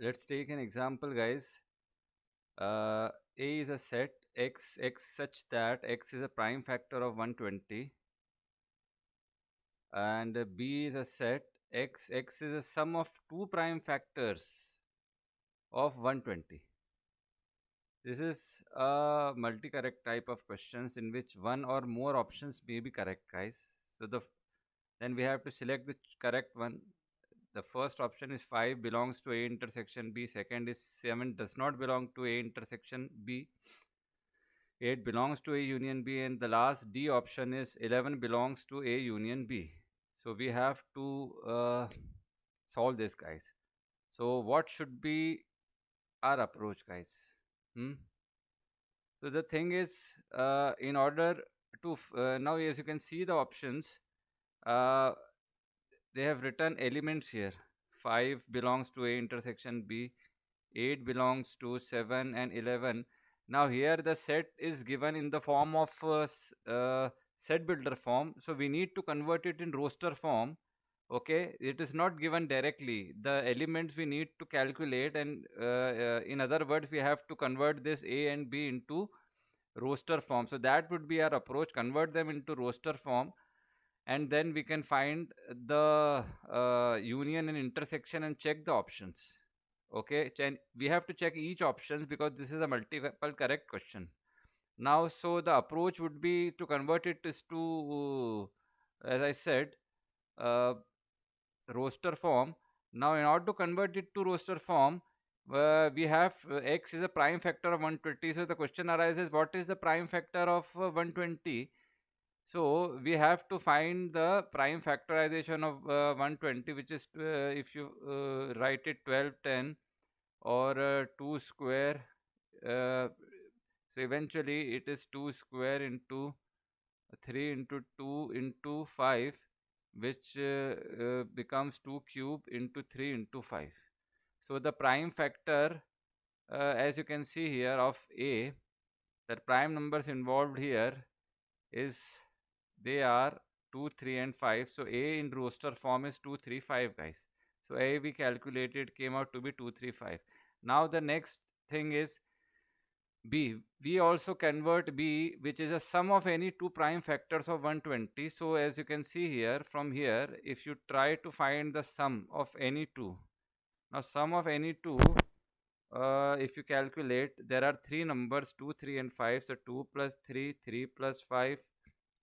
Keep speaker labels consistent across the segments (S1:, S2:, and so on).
S1: let's take an example, guys. A is a set x such that x is a prime factor of 120, and B is a set x is a sum of two prime factors of 120. This is a multi-correct type of questions in which one or more options may be correct, guys. So then we have to select the correct one. The first option is 5 belongs to A intersection B. Second is 7 does not belong to A intersection B. 8 belongs to A union B. And the last D option is 11 belongs to A union B. So we have to solve this, guys. So what should be our approach, guys? Hmm? So the thing is, in order to now, as you can see the options, uh, they have written elements here. 5 belongs to A intersection B, 8 belongs to 7 and 11. Now here the set is given in the form of set builder form, so we need to convert it in roster form. Okay, it is not given directly. The elements we need to calculate, and in other words, we have to convert this A and B into roster form. So that would be our approach: convert them into roster form, and then we can find the union and intersection and check the options. Okay, we have to check each options because this is a multiple correct question. Now, so the approach would be to convert it is to, as I said, uh, roster form. Now, in order to convert it to roster form, we have x is a prime factor of 120. So the question arises, what is the prime factor of 120? So we have to find the prime factorization of 120, which is if you write it 12, 10 or 2 square. So eventually it is 2 square into 3 into 2 into 5, which becomes 2 cube into 3 into 5. So the prime factor, as you can see here, of A, the prime numbers involved here is, they are 2, 3 and 5. So A in roster form is 2, 3, 5, guys. So A we calculated came out to be 2, 3, 5. Now the next thing is B. We also convert B, which is a sum of any two prime factors of 120. So as you can see here, from here, if you try to find the sum of any two, now sum of any two, if you calculate, there are three numbers, 2, 3 and 5. So 2 plus 3, 3 plus 5,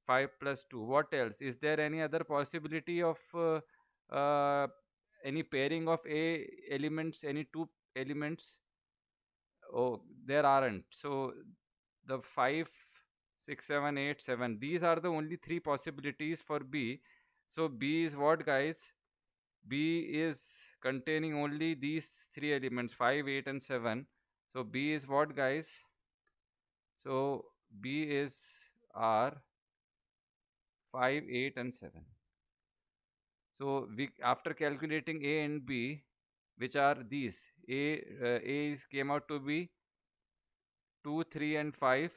S1: 5 plus 2. What else? Is there any other possibility of any pairing of A elements, any two elements? Oh, there aren't. So the 5, 6, 7, 8, 7, these are the only three possibilities for B. So B is what, guys? B is containing only these three elements, 5, 8 and 7. So B is what, guys? So B is R 5, 8 and 7. So we, after calculating A and B, which are these, A is came out to be 2, 3 and 5,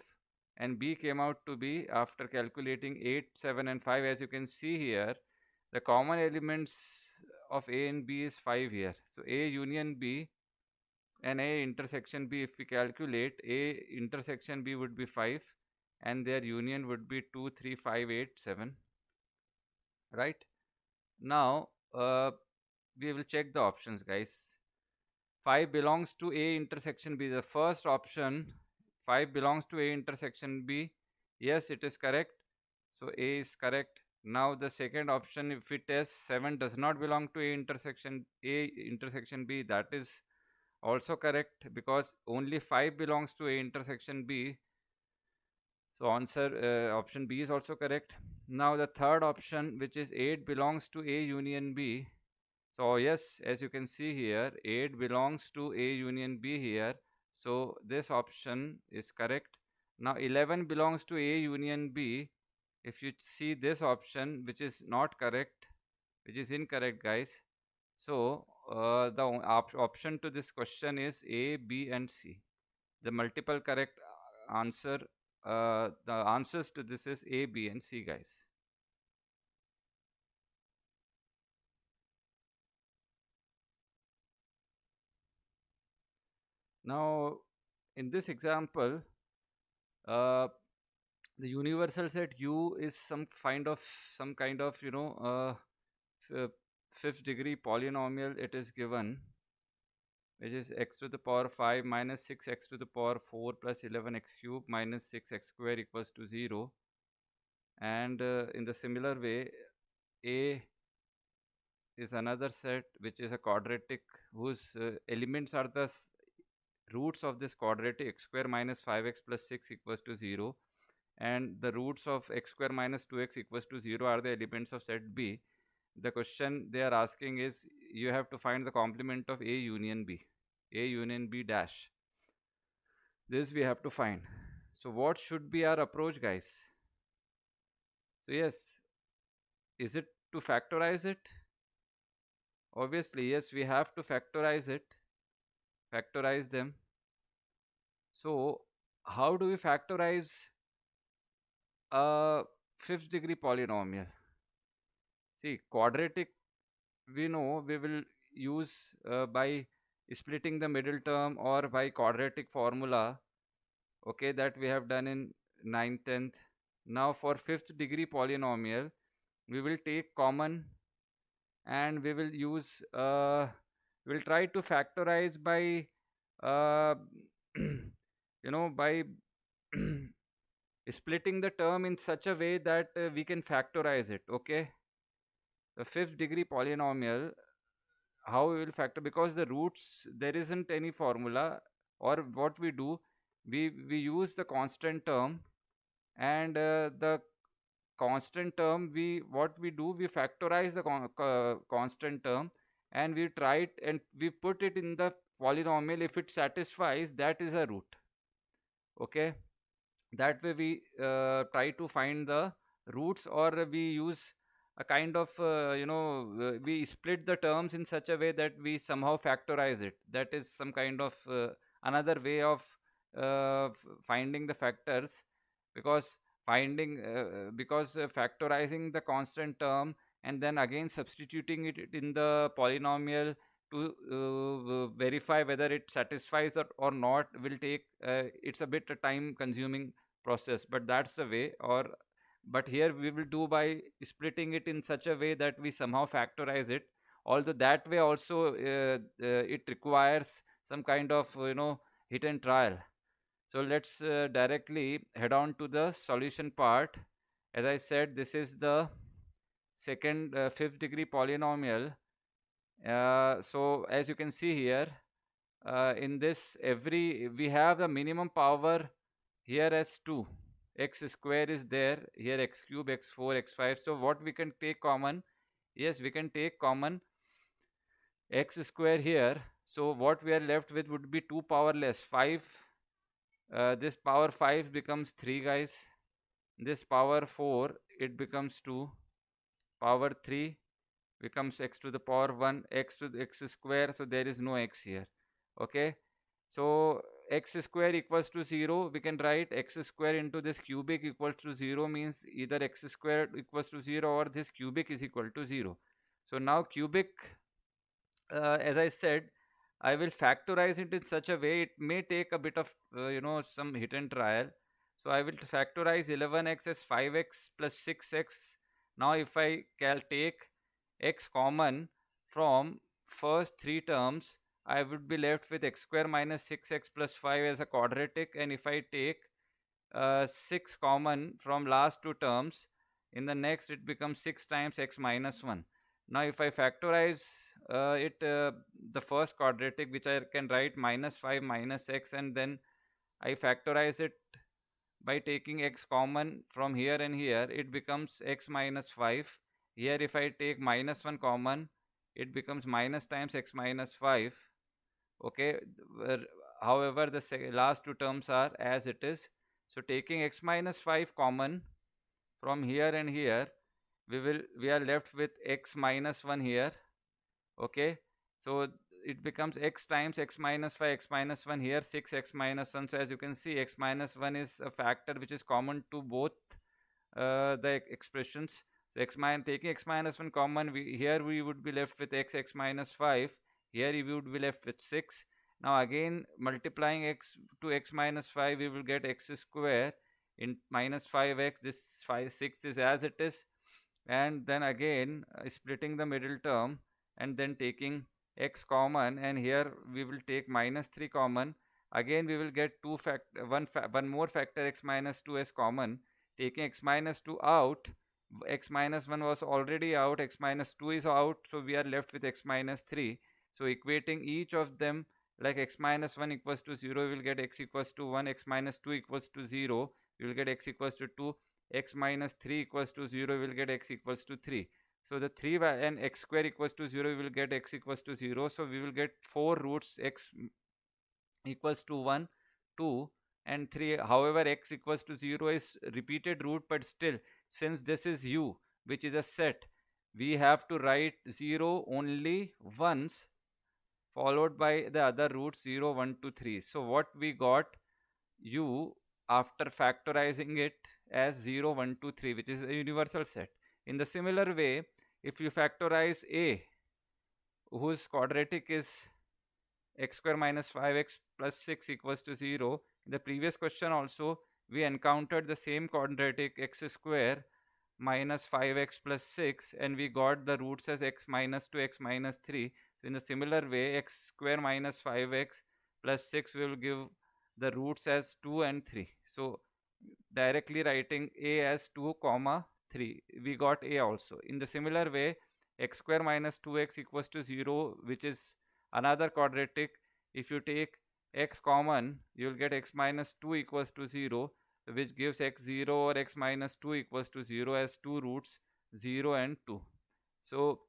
S1: and B came out to be, after calculating 8, 7 and 5, as you can see here, the common elements of A and B is 5 here. So A union B and A intersection B, if we calculate, A intersection B would be 5 and their union would be 2, 3, 5, 8, 7. Right? Now, we will check the options, guys. 5 belongs to A intersection B. The first option, 5 belongs to A intersection B. Yes, it is correct. So A is correct. Now the second option, if it is 7 does not belong to A intersection B, that is also correct because only 5 belongs to A intersection B. So answer option B is also correct. Now the third option, which is 8 belongs to A union B. So yes, as you can see here, 8 belongs to A union B here. So this option is correct. Now 11 belongs to A union B. If you see this option, which is not correct, which is incorrect, guys. So the option to this question is A, B and C. The multiple correct answer, the answers to this is A, B and C, guys. Now, in this example, uh, the universal set U is some kind of f- fifth degree polynomial. It is given, which is x to the power 5 minus 6x to the power 4 plus 11x cube minus 6x square equals to 0. And in the similar way, A is another set which is a quadratic whose elements are the roots of this quadratic x square minus 5x plus 6 equals to 0, and the roots of x square minus 2x equals to 0 are the elements of set B. The question they are asking is you have to find the complement of A union B, A union B dash. This we have to find. So what should be our approach, guys? So yes, is it to factorize it? Obviously, yes, we have to factorize it, factorize them. So how do we factorize a fifth degree polynomial? See, quadratic, we know we will use by splitting the middle term or by quadratic formula, okay, that we have done in 9th, 10th. Now for fifth degree polynomial, we will take common and we will use, we will try to factorize by, uh, by splitting the term in such a way that we can factorize it, okay. The fifth degree polynomial, how we will factor, because the roots there isn't any formula, or what we do, we use the constant term, and the constant term, we what we do, we factorize the constant term, and we try it and we put it in the polynomial. If it satisfies, that is a root, okay. That way we try to find the roots, or we use a kind of we split the terms in such a way that we somehow factorize it. That is some kind of another way of finding the factors, because factorizing the constant term and then again substituting it in the polynomial to verify whether it satisfies or not will take, it's a bit a time consuming process, but that's the way. Or but here we will do by splitting it in such a way that we somehow factorize it, although that way also it requires some kind of hit and trial. So let's directly head on to the solution part. As I said, this is the second fifth degree polynomial. So as you can see here, in this, every we have the minimum power here as 2. X square is there, here x cube, x4, x5. So what we can take common? Yes, we can take common x square here. So what we are left with would be 2 powerless 5. This power 5 becomes 3, guys. This power 4, it becomes 2. Power 3 becomes x to the power 1, x to the x square. So there is no x here, okay. So x square equals to 0. We can write x square into this cubic equals to 0, means either x square equals to 0 or this cubic is equal to 0. So now cubic, as I said, I will factorize it in such a way. It may take a bit of some hit and trial. So I will factorize 11x as 5x plus 6x. Now if I take x common from first three terms, I would be left with x square minus 6x plus 5 as a quadratic. And if I take 6 common from last two terms, in the next it becomes 6 times x minus 1. Now if I factorize the first quadratic, which I can write minus 5 minus x, and then I factorize it by taking x common from here and here, it becomes x minus 5. Here if I take minus 1 common, it becomes minus times x minus 5, okay. However, the last two terms are as it is. So taking x minus 5 common from here and here, we are left with x minus 1 here, okay. So it becomes x times x minus 5, x minus 1 here, 6x minus 1. So as you can see, x minus 1 is a factor which is common to both the expressions. So taking x minus 1 common, here we would be left with x minus 5. Here we would be left with 6. Now again multiplying x to x minus 5, we will get x square in minus 5x. This 5 6 is as it is, and then again splitting the middle term and then taking x common, and here we will take minus 3 common. Again we will get one more factor x minus 2 as common. Taking x minus 2 out, x minus 1 was already out, x minus 2 is out, so we are left with x minus 3. So equating each of them, like x minus 1 equals to 0, we will get x equals to 1, x minus 2 equals to 0, we will get x equals to 2, x minus 3 equals to 0, we will get x equals to 3. So the 3 and x square equals to 0, we will get x equals to 0. So we will get 4 roots x equals to 1, 2 and 3. However, x equals to 0 is repeated root, but still, since this is u, which is a set, we have to write 0 only once, followed by the other roots 0, 1, 2, 3. So what we got, u, after factorizing it as 0, 1, 2, 3, which is a universal set. In the similar way, if you factorize a, whose quadratic is x square minus 5x plus 6 equals to 0. In the previous question also, we encountered the same quadratic x square minus 5x plus 6, and we got the roots as x minus 2, x minus 3. So in a similar way, x square minus 5x plus 6 will give the roots as 2 and 3. So directly writing a as 2 comma 3, we got a also. In the similar way, x square minus 2x equals to 0, which is another quadratic. If you take x common, you will get x minus 2 equals to 0, which gives x 0 or x minus 2 equals to 0 as two roots 0 and 2. So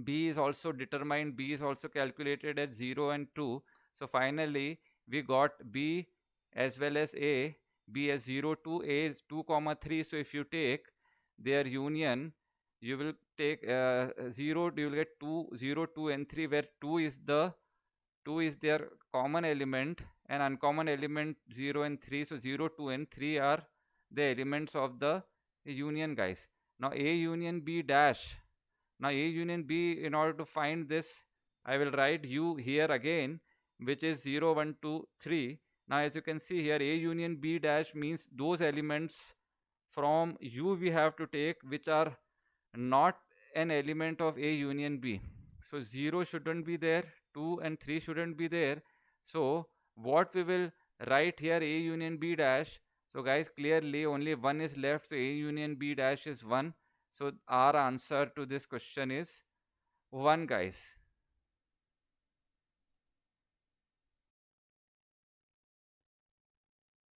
S1: b is also determined, b is also calculated as 0 and 2. So finally we got b as well as a, b as 0, 2, a is 2 comma 3. So if you take their union, you will take 0, you will get 2, 0, 2 and 3, where 2 is their common element, and uncommon element 0 and 3. So 0, 2 and 3 are the elements of the union, guys. Now a union b dash. Now a union b, in order to find this, I will write u here again, which is 0, 1, 2, 3. Now as you can see here, a union b dash means those elements from u we have to take which are not an element of a union b. So 0 shouldn't be there, 2 and 3 shouldn't be there. So what we will write here, a union b dash. So guys, clearly only 1 is left, so a union b dash is 1. So our answer to this question is 1, guys.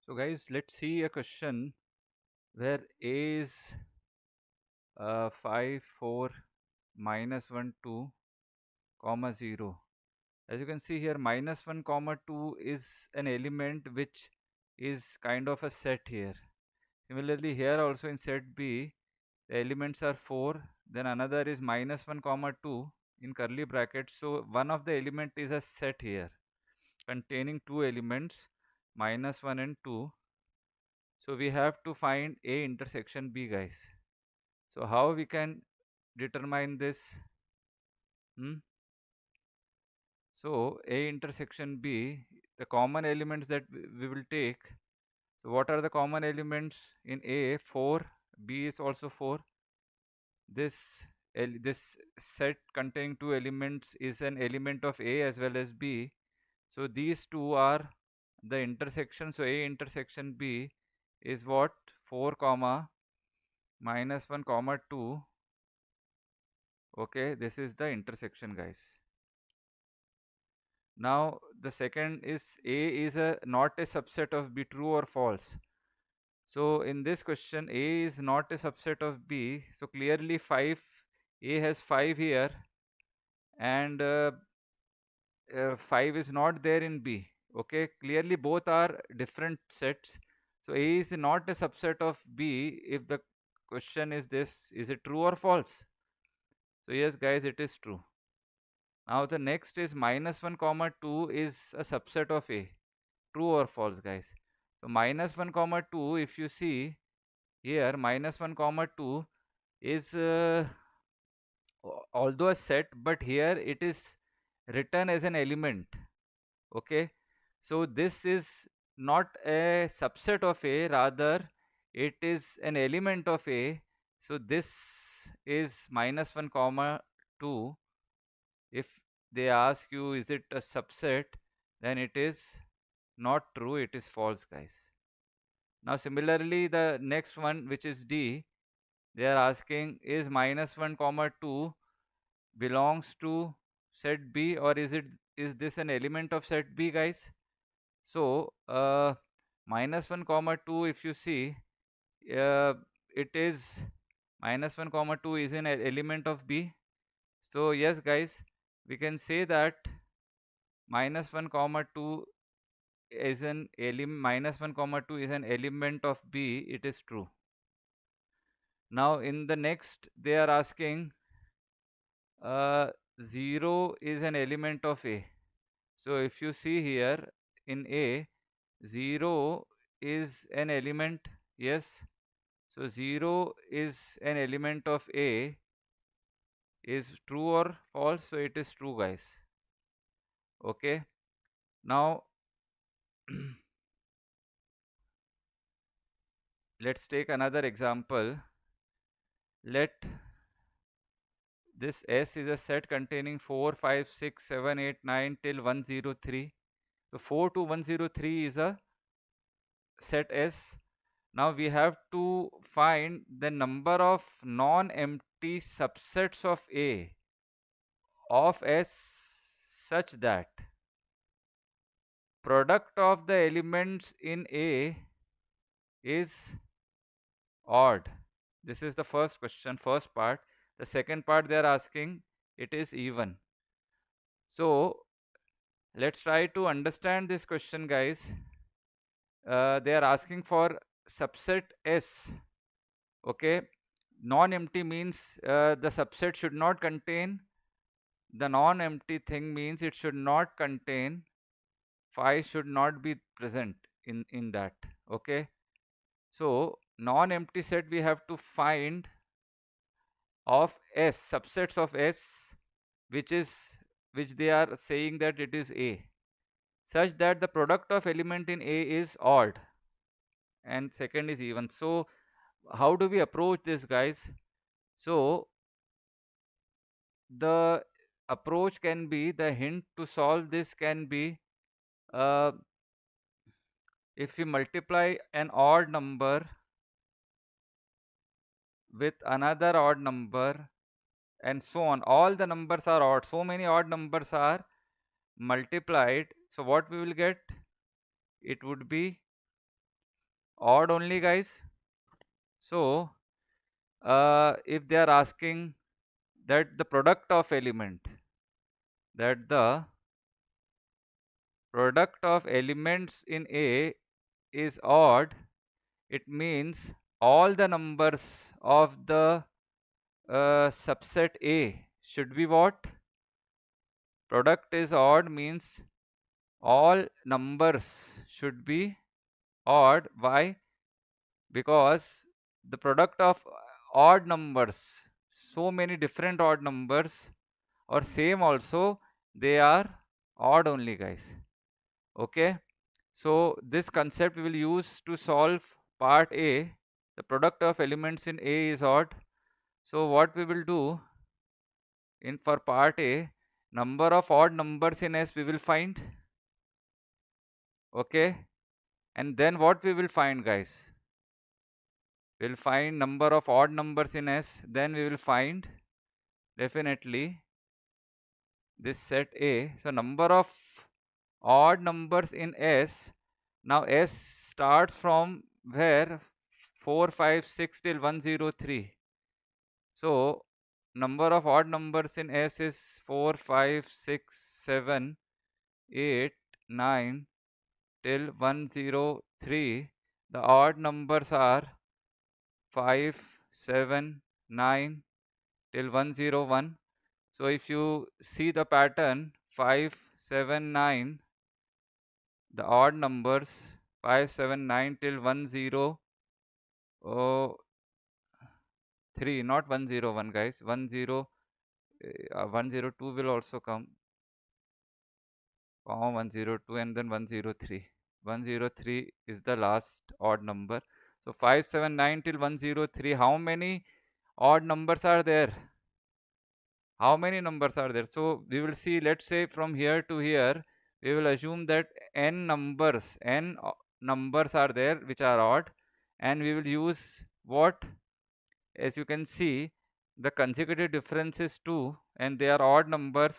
S1: So guys, let's see a question where a is 5, 4, minus 1, 2, comma 0. As you can see here, minus 1 comma 2 is an element which is kind of a set here. Similarly here also in set B, the elements are 4, then another is minus 1 comma 2 in curly brackets. So one of the element is a set here containing two elements, minus 1 and 2. So we have to find A intersection B, guys. So how we can determine this? So A intersection B, the common elements that we will take. So what are the common elements in A? 4, B is also 4. This this set containing two elements is an element of A as well as B. So these two are the intersection. So A intersection B is what? 4 comma minus 1 comma 2. Okay, this is the intersection, guys. Now the second is A is not a subset of B, true or false. So in this question, A is not a subset of B. So clearly 5, A has 5 here, and 5 is not there in B. Okay, clearly both are different sets. So A is not a subset of B if the question is this, is it true or false? So yes, guys, it is true. Now the next is minus 1 comma 2 is a subset of A. True or false, guys? So minus 1 comma 2, if you see here, minus 1 comma 2 is although a set, but here it is written as an element. Okay, so this is not a subset of A, rather it is an element of A. So this is minus 1 comma 2. If they ask you is it a subset, then it is not true, it is false, guys. Now similarly, the next one, which is D, they are asking is minus 1 comma 2 belongs to set B, or is this an element of set B, guys? So minus 1 comma 2, if you see, uh, it is minus 1 comma 2 is an element of B. So yes, guys, we can say that minus 1 comma 2 is an element, minus 1 comma 2 is an element of B. It is true. Now in the next, they are asking, uh, 0 is an element of A. So if you see here in A, 0 is an element, yes. So 0 is an element of A, is true or false? So it is true, guys. Okay. Now let's take another example. Let this S is a set containing 4, 5, 6, 7, 8, 9 till 103. So 4 to 103 is a set S. Now we have to find the number of non-empty subsets of A of S such that product of the elements in A is odd. This is the first question, first part. The second part they are asking, it is even. So let's try to understand this question, guys. They are asking for subset S. Okay, non-empty means the subset should not contain, the non-empty thing means it should not contain, phi should not be present in that. Okay, so non-empty set we have to find of S, subsets of S, which is, which they are saying that it is A, such that the product of element in A is odd and second is even. So how do we approach this, guys? So the approach can be, the hint to solve this can be, uh, if we multiply an odd number with another odd number and so on, all the numbers are odd, so many odd numbers are multiplied, so what we will get, it would be odd only, guys. So if they are asking that the product of element, that the product of elements in A is odd, it means all the numbers of the subset A should be what? Product is odd means all numbers should be odd. Why? Because the product of odd numbers, so many different odd numbers or same also, they are odd only, guys. Okay, so this concept we will use to solve part A. The product of elements in A is odd. So what we will do in for part A, number of odd numbers in S we will find. Okay, and then what we will find, guys? We'll find number of odd numbers in S, then we will find definitely this set A. So number of odd numbers in S. Now S starts from where? 4, 5, 6 till 103. So number of odd numbers in S is 4, 5, 6, 7, 8, 9 till 103. The odd numbers are 5, 7, 9 till 101. So if you see the pattern, 5, 7, 9, the odd numbers 5, 7, 9 till 103, not 101, guys. 102 will also come. comma 102 and then 103. 103 is the last odd number. So 579 till 103. How many odd numbers are there? How many numbers are there? So we will see, let's say from here to here, we will assume that n numbers are there which are odd, and we will use what? As you can see, the consecutive difference is 2 and they are odd numbers.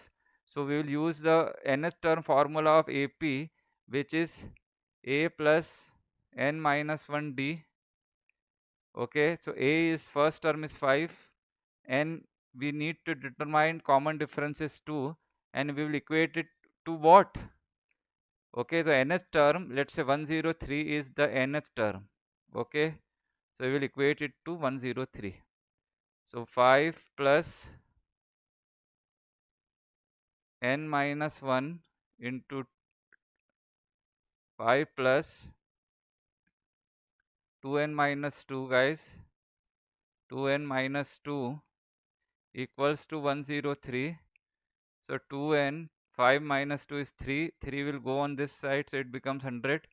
S1: So we will use the nth term formula of AP, which is a plus n minus 1d. Okay, so a is first term is 5, and we need to determine common difference is 2, and we will equate it to what? Okay, so nth term, let's say 103 is the nth term. Okay, so we will equate it to 103. So 5 plus n minus 1 into 5 plus 2n minus 2, guys. 2n minus 2 equals to 103. So 2n, 5 minus 2 is 3. 3 will go on this side, so it becomes 100.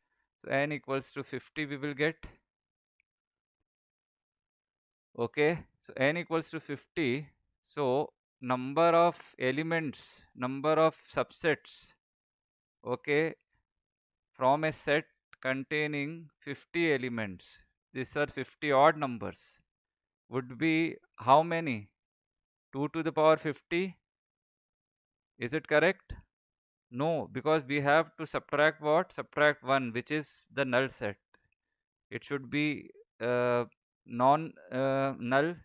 S1: So n equals to 50 we will get. Okay, so n equals to 50. So number of elements, number of subsets, okay, from a set containing 50 elements, these are 50 odd numbers, would be how many? 2 to the power 50. Is it correct? No, because we have to subtract what? Subtract 1, which is the null set. It should be non-null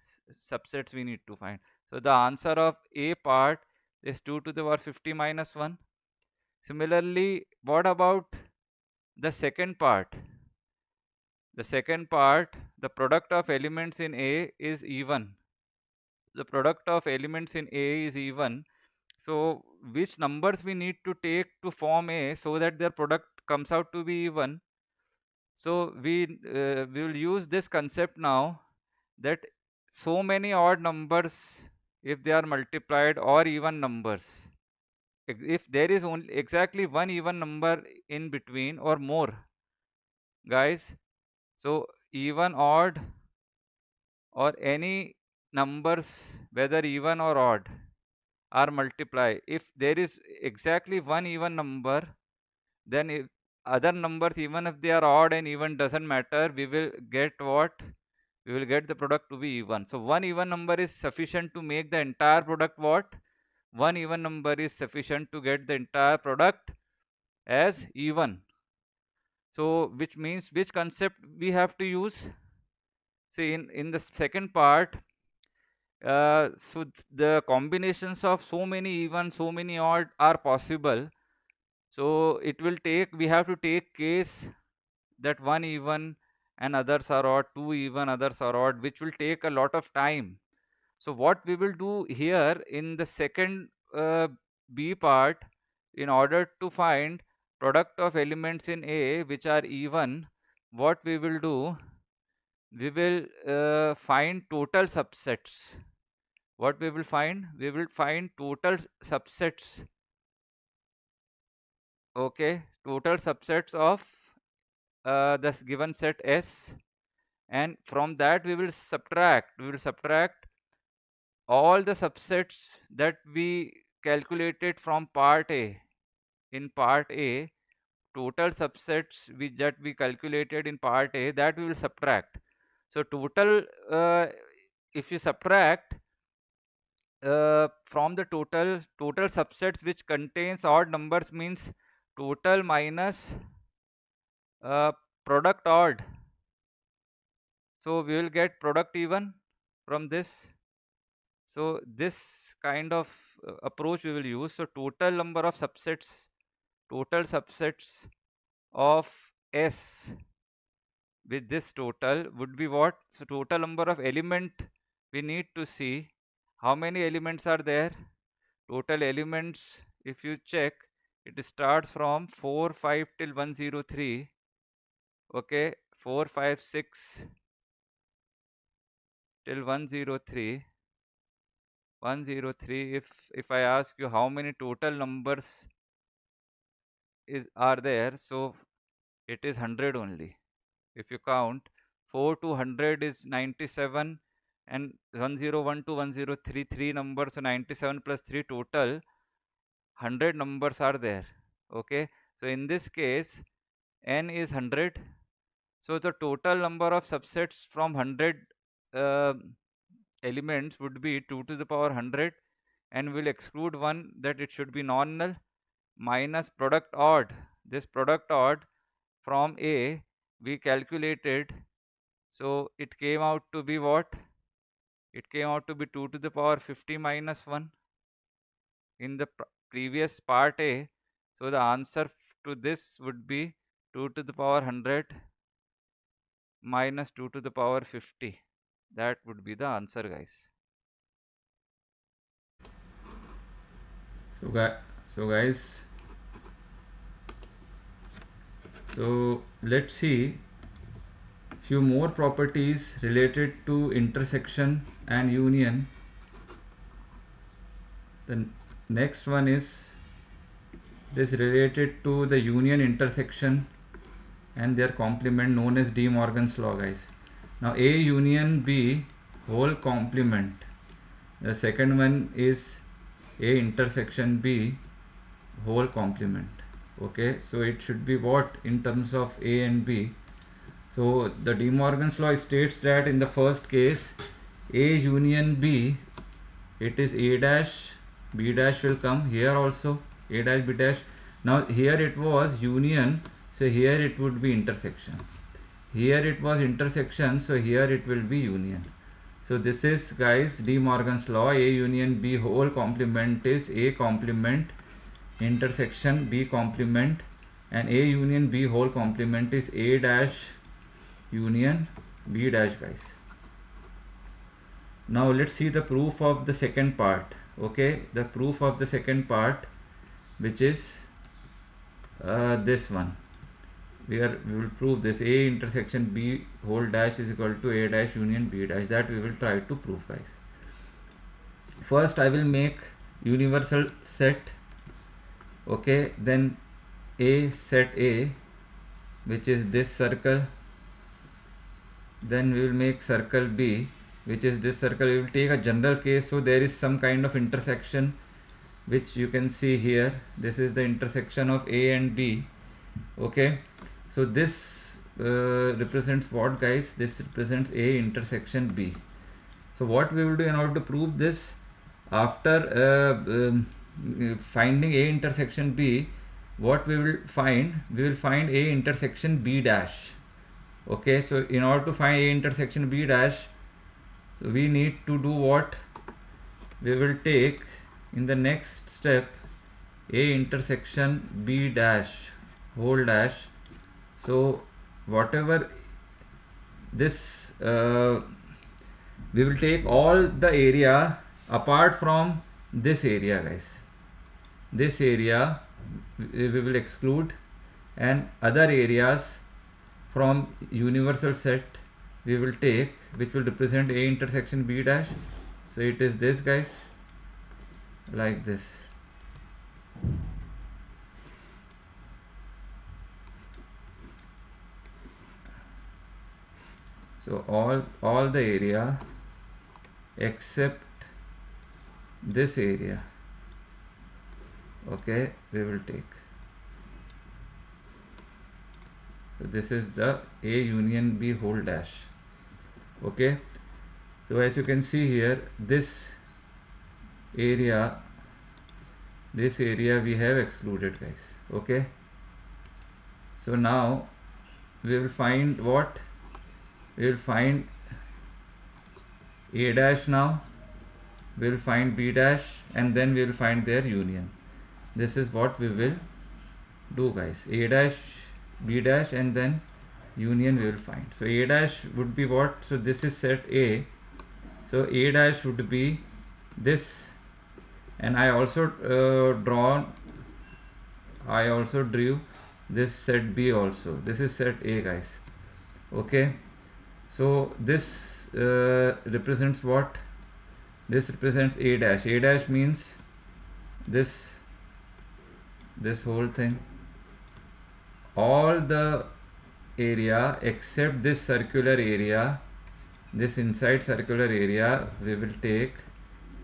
S1: subsets we need to find. So the answer of A part is 2 to the power 50 minus 1. Similarly, what about the second part? The second part, the product of elements in A is even. The product of elements in A is even. So which numbers we need to take to form A so that their product comes out to be even? So we will use this concept now, that so many odd numbers, if they are multiplied, or even numbers, if there is only exactly one even number in between or more, guys, so even, odd, or any numbers, whether even or odd, are multiplied. If there is exactly one even number, then if other numbers, even if they are odd and even, doesn't matter, we will get what? We will get the product to be even. So one even number is sufficient to make the entire product what? One even number is sufficient to get the entire product as even. So which means, which concept we have to use? See, in the second part, the combinations of so many even, so many odd are possible. So it will take, we have to take case that one even and others are odd, two even, others are odd, which will take a lot of time. So what we will do here in the second B part, in order to find product of elements in A which are even, what we will do, we will find total subsets. What we will find? We will find total subsets. Okay, total subsets of this given set S, and from that we will subtract all the subsets that we calculated from part A. In part A, total subsets that we calculated in part A, that we will subtract. So total, if you subtract from the total subsets which contains odd numbers, means total minus uh, product odd. So we will get product even from this. So this kind of approach we will use. So total number of subsets, total subsets of S with this total would be what? So total number of element, we need to see how many elements are there. Total elements, if you check, it starts from 4, 5 till 103. Okay, 4, 5, 6 till 103. 103. If I ask you how many total numbers is are there, so it is 100 only. If you count 4 to 100 is 97, and 101 to 1033 three numbers, so 97 plus 3 total 100 numbers are there. Okay, so in this case n is 100, so the total number of subsets from 100 uh, elements would be 2 to the power 100, and we'll exclude one, that it should be non-null, minus product odd. This product odd from A we calculated, so it came out to be what? It came out to be 2 to the power 50 minus 1 in the previous part A. So the answer to this would be 2 to the power 100 minus 2 to the power 50. That would be the answer, guys.
S2: So, guys, so let's see few more properties related to intersection and union. The next one is this related to the union intersection and their complement known as De Morgan's law, guys. Now A union B whole complement. The second one is A intersection B whole complement. Okay, so it should be what in terms of A and B. So the De Morgan's law states that in the first case A union B, it is A dash B dash will come here also, A dash B dash. Now here it was union, so here it would be intersection. Here it was intersection, so here it will be union. So this is, guys, De Morgan's law. A union B whole complement is A complement intersection B complement, and A union B whole complement is A dash union B dash, guys. Now let's see the proof of the second part. Okay, the proof of the second part, which is this one. We will prove this A intersection B whole dash is equal to A dash union B dash. That we will try to prove, guys. First I will make universal set. Okay, then A set A, which is this circle. Then we will make circle B, which is this circle. We will take a general case, so there is some kind of intersection, which you can see here. This is the intersection of A and B. Okay, so this represents what, guys? This represents A intersection B. So what we will do in order to prove this, after finding A intersection B, what we will find? We will find A intersection B dash. Okay, so in order to find A intersection B dash, so we need to do what? We will take in the next step A intersection B dash whole dash. So whatever this we will take all the area apart from this area, guys. This area we will exclude, and other areas from universal set we will take, which will represent A intersection B dash. So it is this, guys, like this. So all the area except this area, okay, we will take. So this is the A union B whole dash. Okay, so as you can see here, area this area we have excluded, guys. Okay, so now we will find what? We will find A dash. Now we will find B dash, and then we will find their union. This is what we will do, guys. A dash, B dash, and then union we will find. So A dash would be what? So this is set A, so A dash would be this, and I also drew this set B also. This is set A, guys. Okay, so this represents what? This represents A dash. A dash means this whole thing. all the area except this circular area, this inside circular area we will take,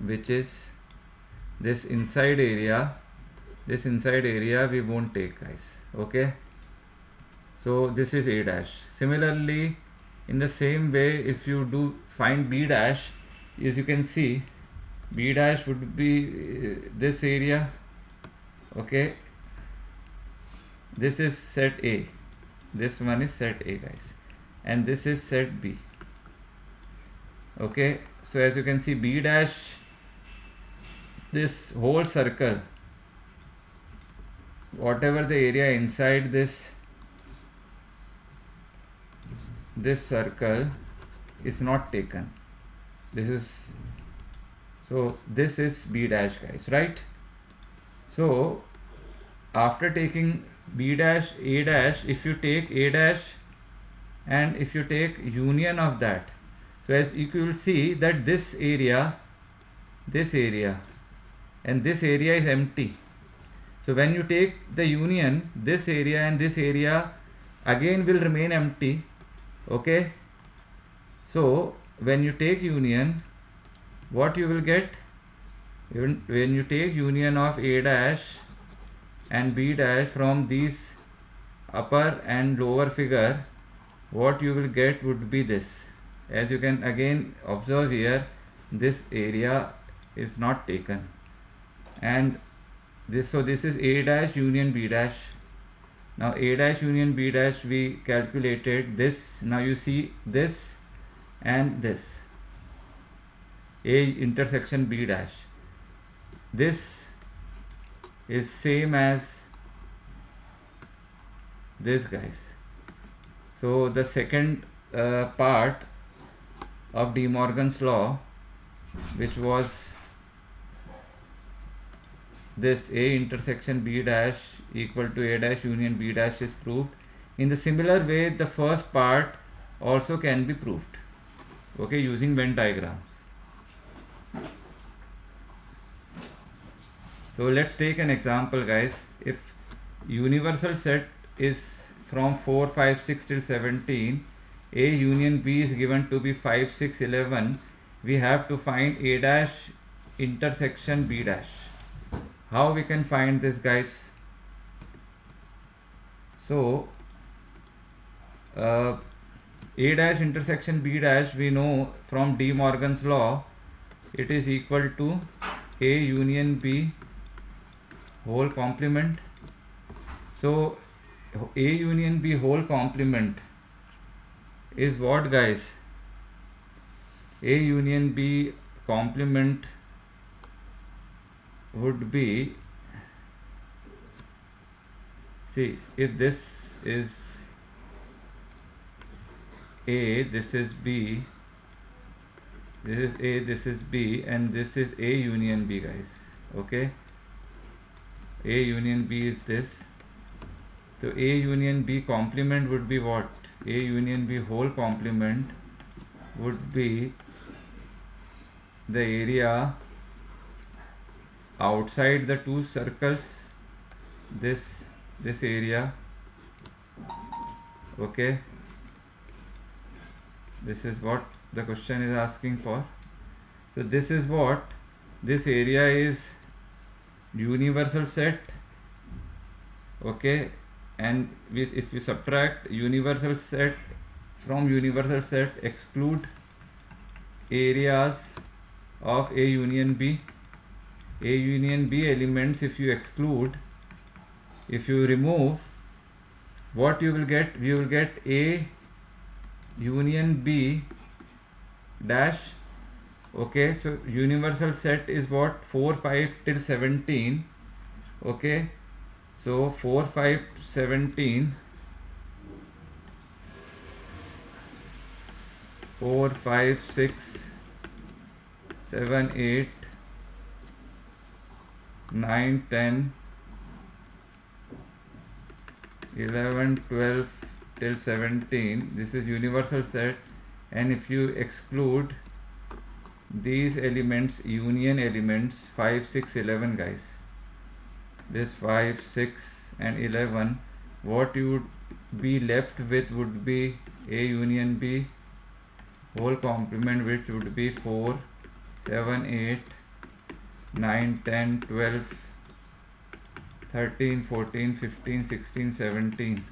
S2: which is this inside area. This inside area we won't take, guys. Okay, so this is A dash. Similarly, in the same way, if you do find B dash, as you can see, B dash would be this area. Okay, this is set A, this one is set A, guys, and this is set B. Okay, so as you can see, B dash, this whole circle, whatever the area inside this circle is not taken. This is, so this is B dash, guys, right? So after taking B dash, A dash, if you take A dash and if you take union of that, so as you will see that this area and this area is empty. So when you take the union, this area and this area again will remain empty. Okay, so when you take union, what you will get, when you take union of A dash and B dash from these upper and lower figure, what you will get would be this. As you can again observe here, this area is not taken, and this, so this is A dash union B dash. Now A dash union B dash, we calculated this. Now you see this and this, A intersection B dash, this is same as this, guys. So the second part of De Morgan's law, which was this A intersection B dash equal to A dash union B dash, is proved. In the similar way, the first part also can be proved, okay, using Venn diagrams. So let's take an example, guys. If universal set is from 4, 5, 6 till 17, A union B is given to be 5, 6, 11, we have to find A dash intersection B dash. How we can find this, guys? So A dash intersection B dash, we know from De Morgan's law, it is equal to A union B whole complement. So A union B whole complement is what, guys? A union B complement would be, see, if this is A, this is B, this is A, this is B, and this is A union B, guys. Okay, A union B is this. So A union B complement would be what? A union B whole complement would be the area outside the two circles, this area. Okay, this is what the question is asking for. So this is what, this area is universal set. Okay, and if we subtract universal set from universal set, exclude areas of A union B. A union B elements, if you exclude, if you remove, what you will get? You will get A union B dash. Okay, so universal set is what? 4, 5 till 17. Okay, so 4, 5, 17, 4, 5, 6, 7, 8, 9, 10, 11, 12 till 17. This is universal set, and if you exclude these elements, union elements 5, 6, 11, guys, this 5, 6 and 11, what you would be left with would be A union B whole complement, which would be 4 7 8 9 10 12 13 14 15 16 17.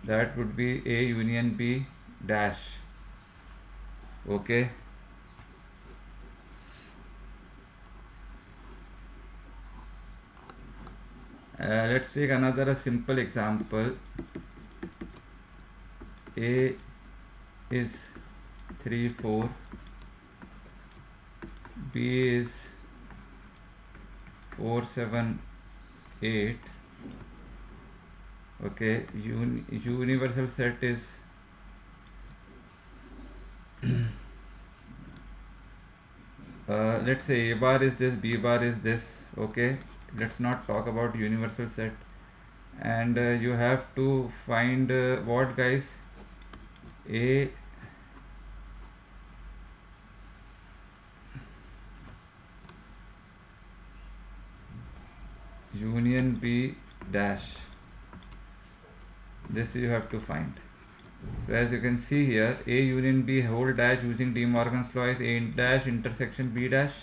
S2: That would be A union B dash. Okay. Let's take another simple example. A is 3 4, B is 4 7 8. Okay, universal set is let's say A bar is this, B bar is this. Okay, let's not talk about universal set. And you have to find what, guys? A union B dash. This you have to find. So as you can see here, A union B whole dash using De Morgan's law is A dash intersection B dash.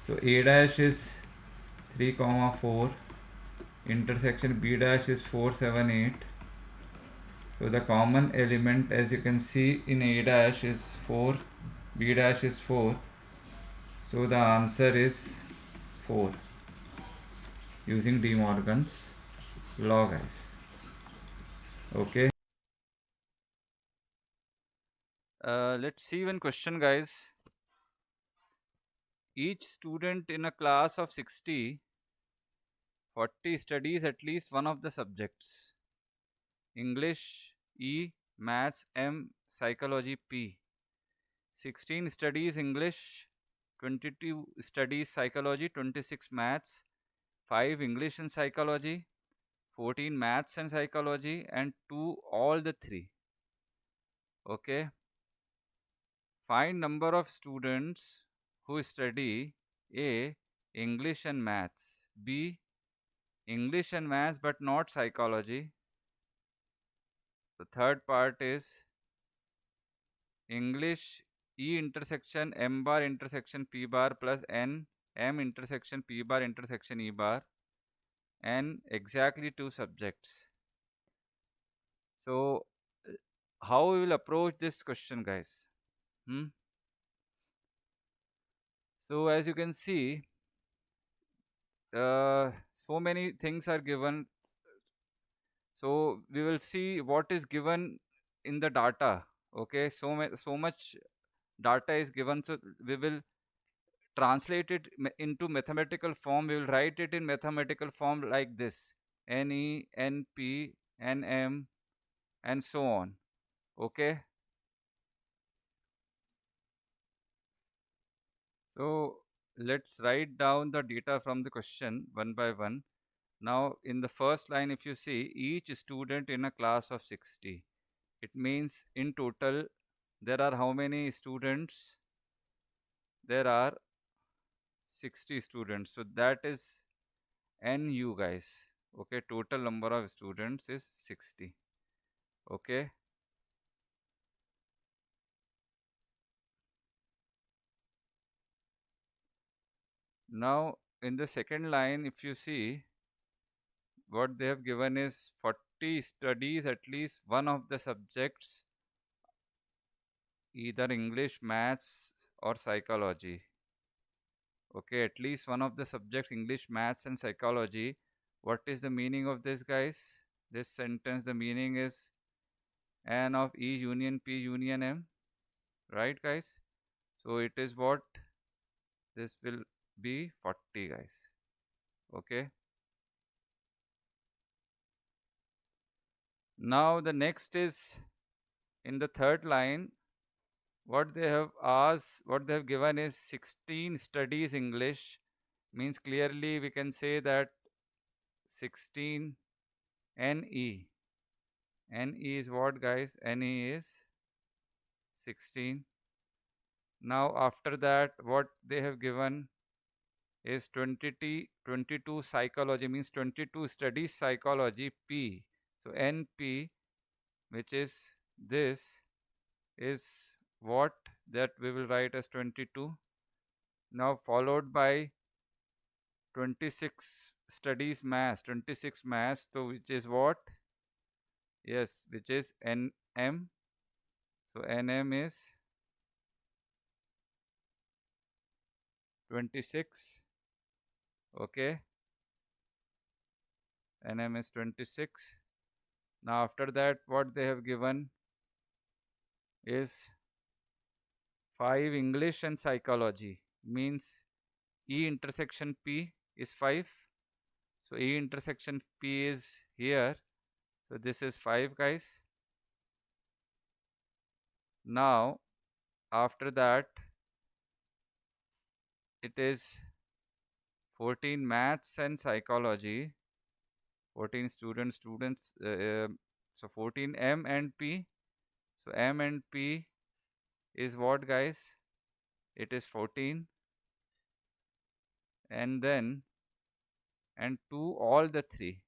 S2: So A dash is 3 comma 4, intersection B dash is 4 7 8. So the common element, as you can see, in A dash is 4, B dash is 4. So the answer is 4 using De Morgan's law, guys. Okay.
S1: Let's see one question, guys. Each student in a class of 60, 40 studies at least one of the subjects: English E, Maths M, Psychology P. 16 studies English, 22 studies Psychology, 26 Maths, 5 English and Psychology, 14 Maths and Psychology, and 2 all the 3. Okay. Find number of students who study A, English and Maths, B, English and Maths but not Psychology. The third part is English E intersection M bar intersection P bar plus N M intersection P bar intersection E bar, and exactly 2 subjects. So, how we will approach this question, guys? So, as you can see, so many things are given. So, we will see what is given in the data. Okay, so much data is given. So, we will translate it into mathematical form. We will write it in mathematical form like this: NE, NP, NM, and so on. Okay. So let's write down the data from the question one by one. Now, in the first line, if you see each student in a class of 60, it means in total there are how many students? There are 60 students. So that is NU, guys. Okay, total number of students is 60. Okay. Now, in the second line, if you see, what they have given is 40 studies at least one of the subjects, either English, Maths, or Psychology. Okay, at least one of the subjects, English, Maths, and Psychology. What is the meaning of this, guys? This sentence, the meaning is N of E union P union M, right, guys? So it is what? This will be 40, guys. Okay. Now the next is in the third line, what they have asked, what they have given is 16 studies English, means clearly we can say that 16 NE. NE is what, guys? NE is 16. Now after that, what they have given is 22 psychology, means 22 studies psychology P. So NP, which is this, is what that we will write as 22. Now followed by 26 studies mass, 26 mass, so which is what? Yes, which is NM. So NM is 26. Okay, NM is 26. Now after that, what they have given is 5 English and psychology, means E intersection P is 5. So E intersection P is here. So this is 5, guys. Now after that, it is 14 maths and psychology. 14 students. So 14 M and P. So M and P is what, guys? It is 14. And then, and 2 all the 3.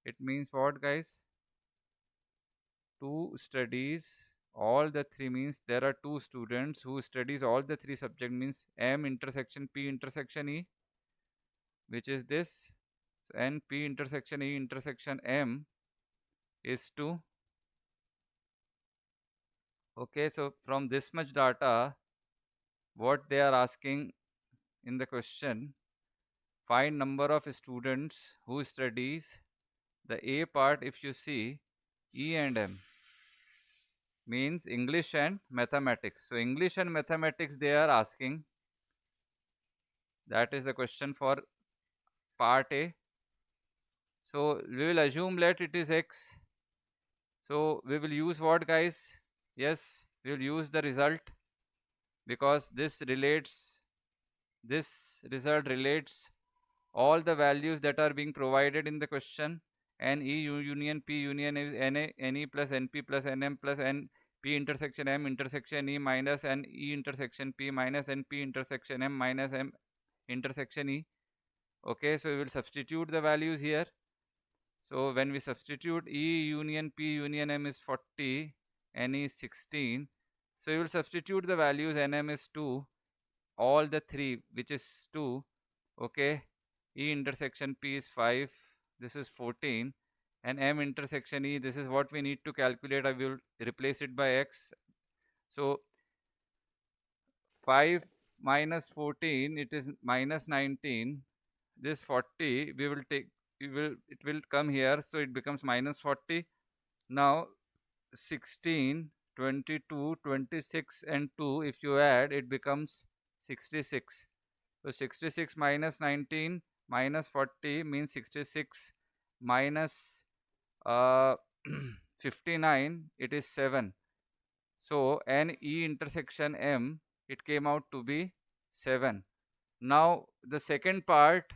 S1: It means what, guys? 2 studies all the 3, means there are 2 students who studies all the 3 subject, means M intersection P intersection E, which is this. So N P intersection E intersection M is 2. Okay, so from this much data, what they are asking in the question, find number of students who studies the A part. If you see, E and M means English and mathematics. So English and mathematics they are asking. That is the question for part A. So we will assume that it is X. So we will use what, guys? Yes, we will use the result, because this result relates all the values that are being provided in the question. N E union P union is NE plus NP plus NM plus NP intersection M intersection E minus NE intersection P minus NP intersection M minus M intersection E. Okay, so we will substitute the values here. So when we substitute, E union P union M is 40, NE is 16. So you will substitute the values. NM is 2, all the 3, which is 2. Okay, E intersection P is 5, this is 14, and M intersection E, this is what we need to calculate. I will replace it by X. So 5 minus 14, it is minus 19. This 40 we will take, it will come here, so it becomes minus 40. Now 16, 22, 26 and 2, if you add, it becomes 66. So 66 minus 19 minus 40 means 66 minus uh, 59, it is 7. So NE intersection M, it came out to be 7. Now the second part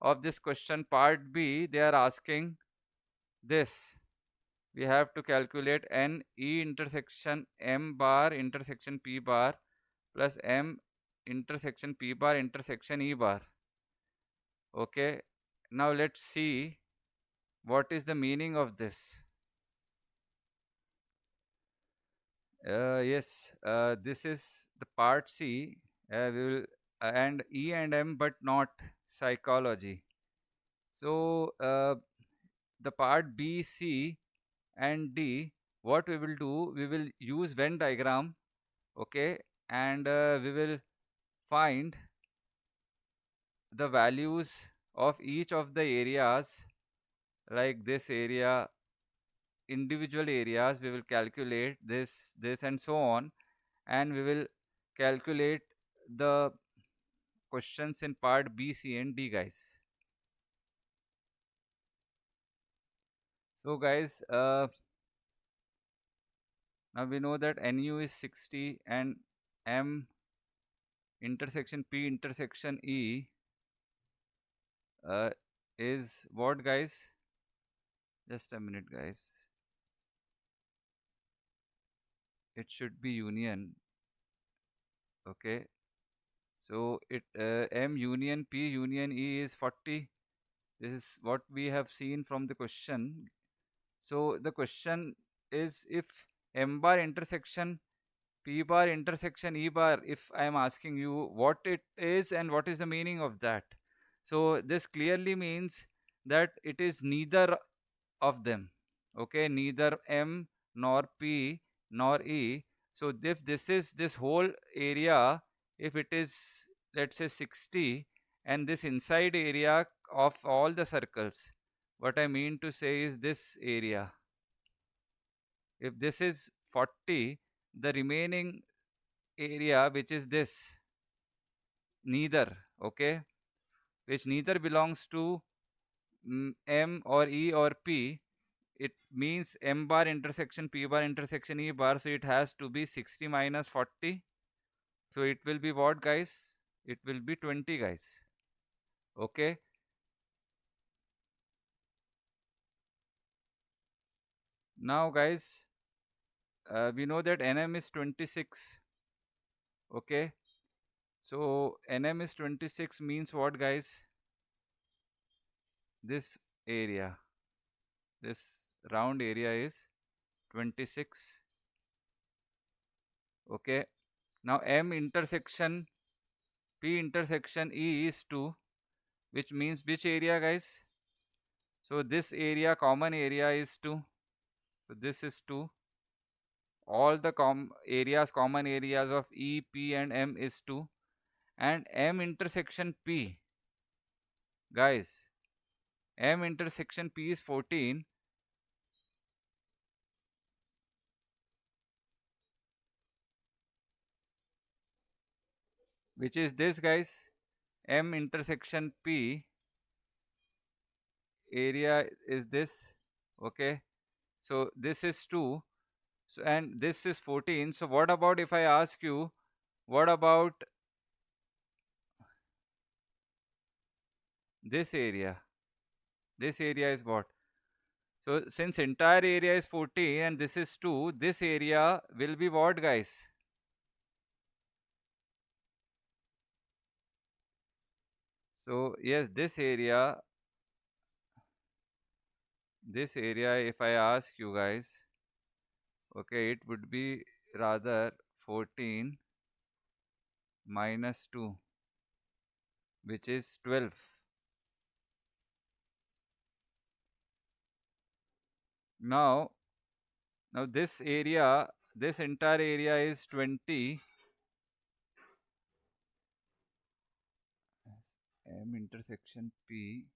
S1: of this question, part B, they are asking this. We have to calculate NE intersection M bar intersection P bar plus M intersection P bar intersection E bar. Okay, now let's see what is the meaning of this. Yes, this is the part C. We will and E and M, but not psychology. So the part B, C, and D, what we will do, we will use Venn diagram. Okay, and we will find the values of each of the areas, like this area, individual areas. We will calculate this and so on, and we will calculate the questions in part B, C and D, guys. So guys, now we know that NU is 60 and M intersection P intersection E is what, guys? Just a minute, guys. It should be union. Okay, So it M union P union E is 40. This is what we have seen from the question. So the question is, if M bar intersection P bar intersection E bar, if I am asking you what it is and what is the meaning of that. So this clearly means that it is neither of them. Okay, neither M nor P nor E. So if this is this whole area, if it is, let's say, 60, and this inside area of all the circles, what I mean to say is this area, if this is 40, the remaining area, which is this, neither, okay, which neither belongs to M or E or P, it means M bar intersection P bar intersection E bar, so it has to be 60 minus 40. So it will be what, guys? It will be 20, guys. Okay. Now, guys, we know that NM is 26. Okay. So NM is 26 means what, guys? This area, this round area is 26. Okay. Now M intersection P intersection E is 2, which means which area, guys? So this area, common area is 2. So this is 2. All the common areas of E, P and M is 2. And M intersection P, guys, M intersection P is 14, which is this, guys. M intersection P area is this. Okay. So this is 2. So and this is 14. So what about if I ask you, what about this area? This area is what? So since entire area is 14 and this is 2, this area will be what, guys? So yes, this area, if I ask you guys, okay, it would be rather 14 minus 2, which is 12. Now, this area, this entire area is 20. M intersection P.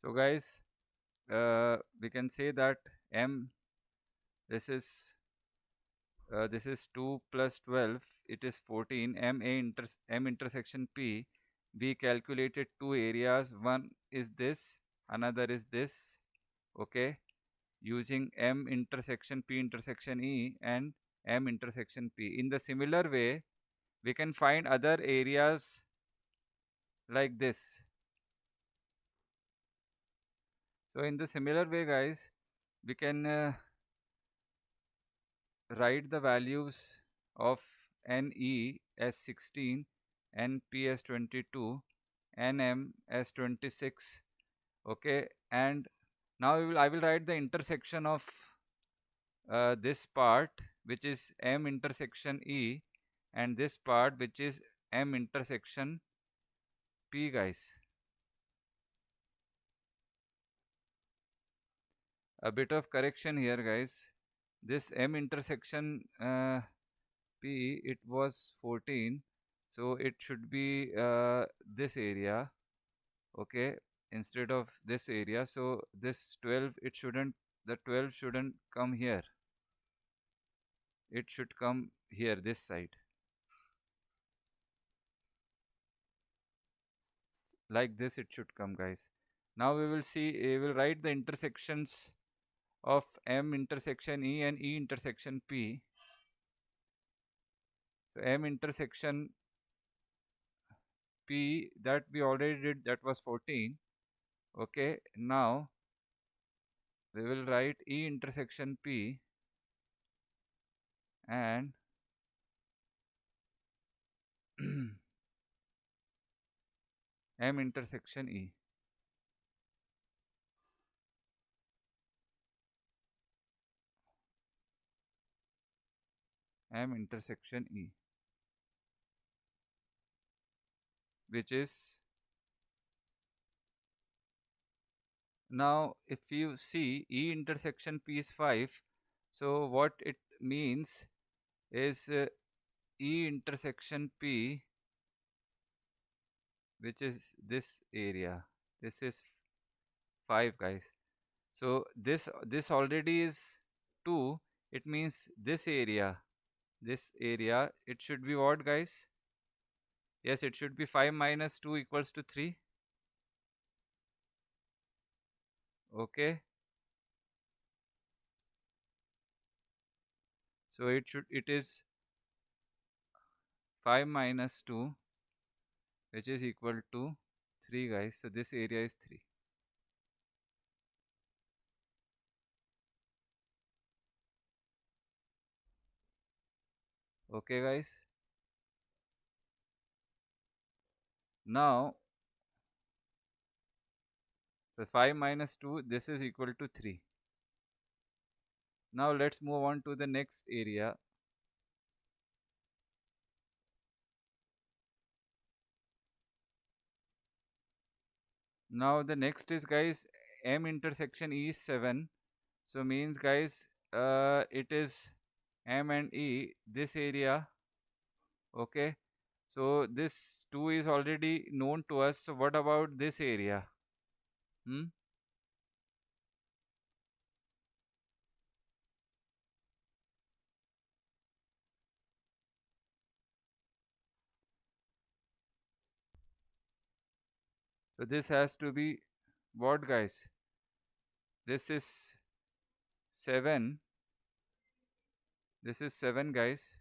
S1: So guys, we can say that M, this is 2 plus 12, it is 14. M intersection P, we calculated two areas, one is this, another is this. Okay, using M intersection P intersection E and M intersection P. In the similar way, we can find other areas like this. So in the similar way, guys, we can write the values of NE as 16, NP as 22, NM as 26. Okay, and now I will write the intersection of this part, which is M intersection E, and this part, which is M intersection P, guys. A bit of correction here, guys. This M intersection P, it was 14, so it should be this area. Okay, instead of this area. So this 12, it shouldn't, the 12 shouldn't come here. It should come here, this side. Like this it should come, guys. Now we will see, we will write the intersections of M intersection E and E intersection P. So M intersection P, that we already did, that was 14. Okay, now we will write E intersection P and M intersection E. M intersection E, which is, now if you see E intersection P is 5, so what it means is E intersection P, which is this area, this is 5 guys. So this already is 2, it means this area it should be what guys? Yes, it should be 5 minus 2 equals to 3. Okay, so it is 5 minus 2, which is equal to 3 guys. So this area is 3. Okay guys, now the 5 minus 2, this is equal to 3. Now let's move on to the next area. Now the next is guys, M intersection E is 7. So means guys, it is M and E, this area. Okay, so this 2 is already known to us. So what about this area? Hmm? So this has to be what guys? This is 7. This is 7 guys.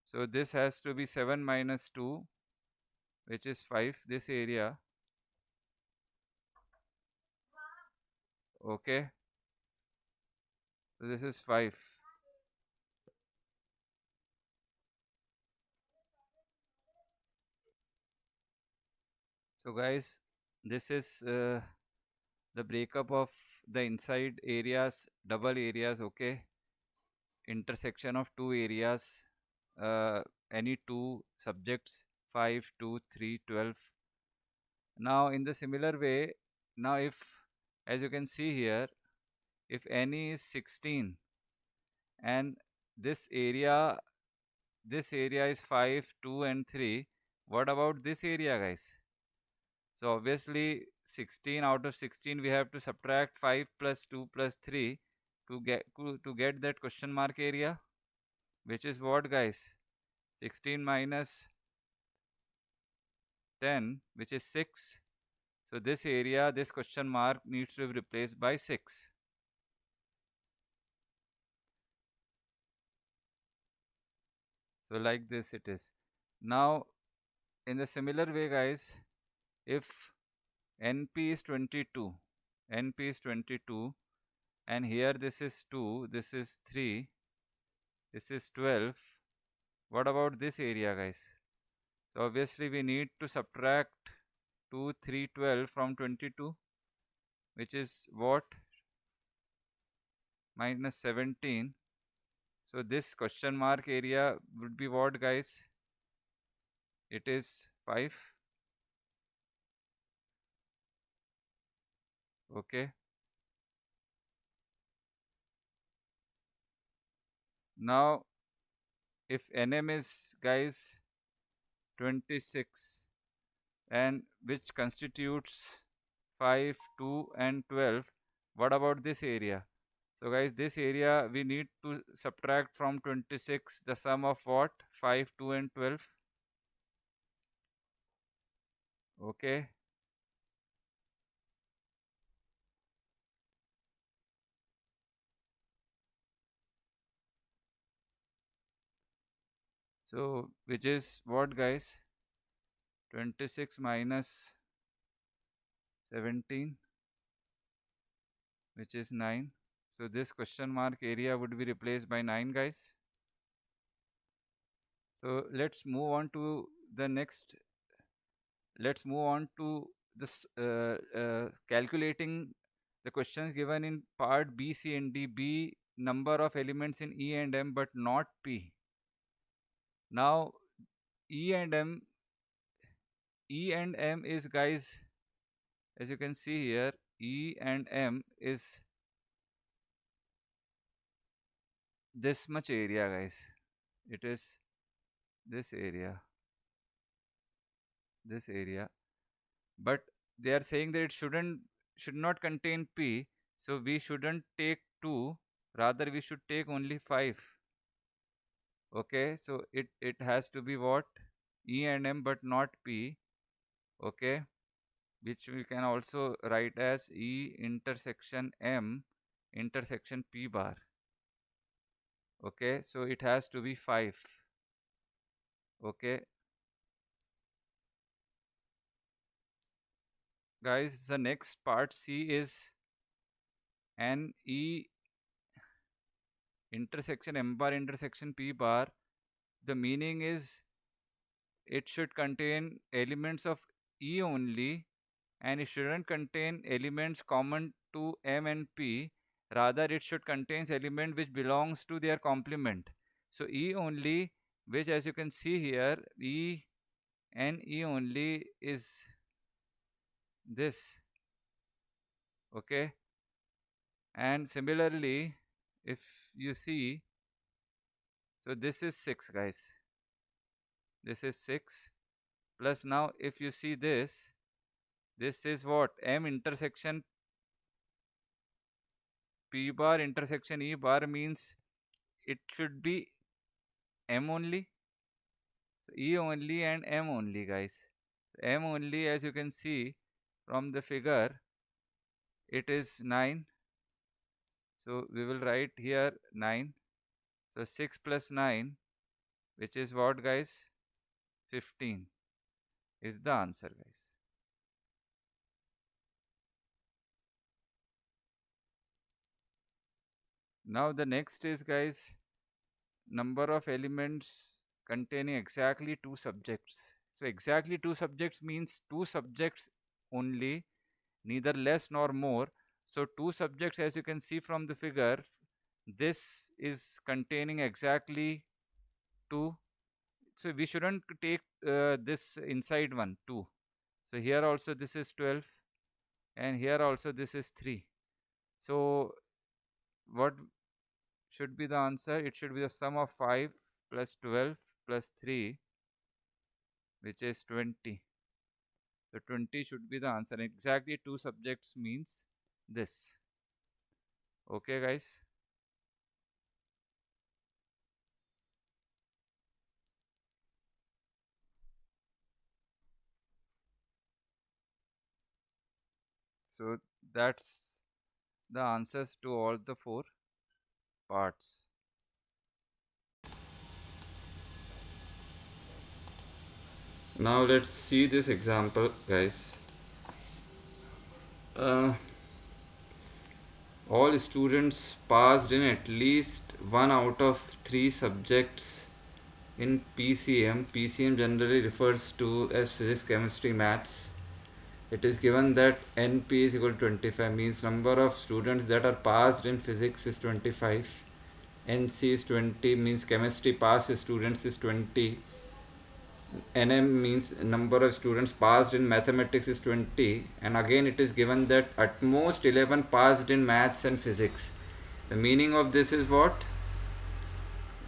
S1: So this has to be 7 minus 2, which is 5, this area. Okay, so this is 5. So guys, this is the breakup of the inside areas, double areas. Okay, intersection of two areas, any two subjects, 5, 2, 3, 12. Now in the similar way, now if, as you can see here, if any is 16 and this area is 5, 2 and 3, what about this area guys? So obviously 16, out of 16 we have to subtract 5 plus 2 plus 3 to get that question mark area, which is what guys? 16 minus 10, which is 6. So this area, this question mark needs to be replaced by 6. So like this it is. Now in the similar way guys, if NP is 22, NP is 22 and here this is 2, this is 3, this is 12. What about this area guys? So obviously we need to subtract 2, 3, 12 from 22, which is what? Minus 17. So this question mark area would be what guys? It is 5. Okay. Now if NM is guys 26 and which constitutes 5, 2 and 12, what about this area? So guys, this area we need to subtract from 26 the sum of what? 5, 2 and 12. Okay. So which is what guys? 26 minus 17. which is 9. So this question mark area would be replaced by 9, guys. So let's move on to the next. Let's move on to this calculating the questions given in part B, C, and D. B, number of elements in E and M, but not P. Now E and M, E and M is, guys, as you can see here, E and M is this much area, guys. It is this area, but they are saying that it should not contain P, so we shouldn't take 2, rather we should take only 5. Okay, so it has to be what? E and M but not P. Okay, which we can also write as E intersection M intersection P bar. Okay, so it has to be 5. Okay, guys, the next part C is N E intersection M bar intersection P bar. The meaning is it should contain elements of E only, and it shouldn't contain elements common to M and P. Rather, it should contain element which belongs to their complement. So E only, which as you can see here, E and E only is this. Okay, and similarly, if you see, so this is 6, guys. This is 6 plus, now if you see this is what? M intersection P bar intersection E bar, means it should be M only, E only and M only, guys. M only, as you can see from the figure, it is 9. So we will write here 9. So 6 plus 9, which is what, guys? 15 is the answer, guys. Now the next is, guys, number of elements containing exactly 2 subjects. So exactly 2 subjects means 2 subjects only, neither less nor more. So 2 subjects, as you can see from the figure, this is containing exactly 2. So we shouldn't take this inside one 2. So here also this is 12, and here also this is 3. So what should be the answer? It should be the sum of 5 plus 12 plus 3, which is 20. So 20 should be the answer. Exactly 2 subjects means this. Okay, guys. So that's the answers to all the 4 parts.
S2: Now let's see this example, guys. All students passed in at least 1 out of 3 subjects in PCM. PCM generally refers to as physics, chemistry, maths. It is given that NP is equal to 25, means number of students that are passed in physics is 25. NC is 20, means chemistry passed students is 20. NM means number of students passed in mathematics is 20, and again it is given that at most 11 passed in maths and physics. The meaning of this is what?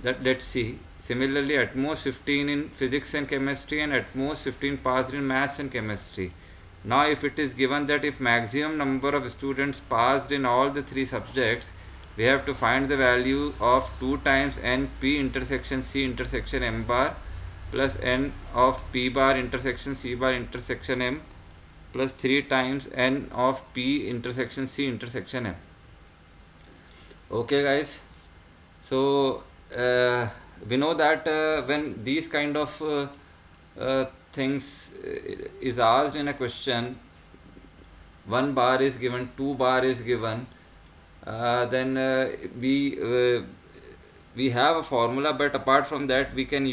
S2: That let's see. Similarly, at most 15 in physics and chemistry, and at most 15 passed in maths and chemistry. Now if it is given that if maximum number of students passed in all the 3 subjects, we have to find the value of 2 times NP intersection C intersection M bar plus N of P bar intersection C bar intersection M plus 3 times N of P intersection C intersection M. Okay, guys. So we know that when these kind of things is asked in a question, 1 bar is given, 2 bar is given,
S1: then we have a formula, but apart from that we can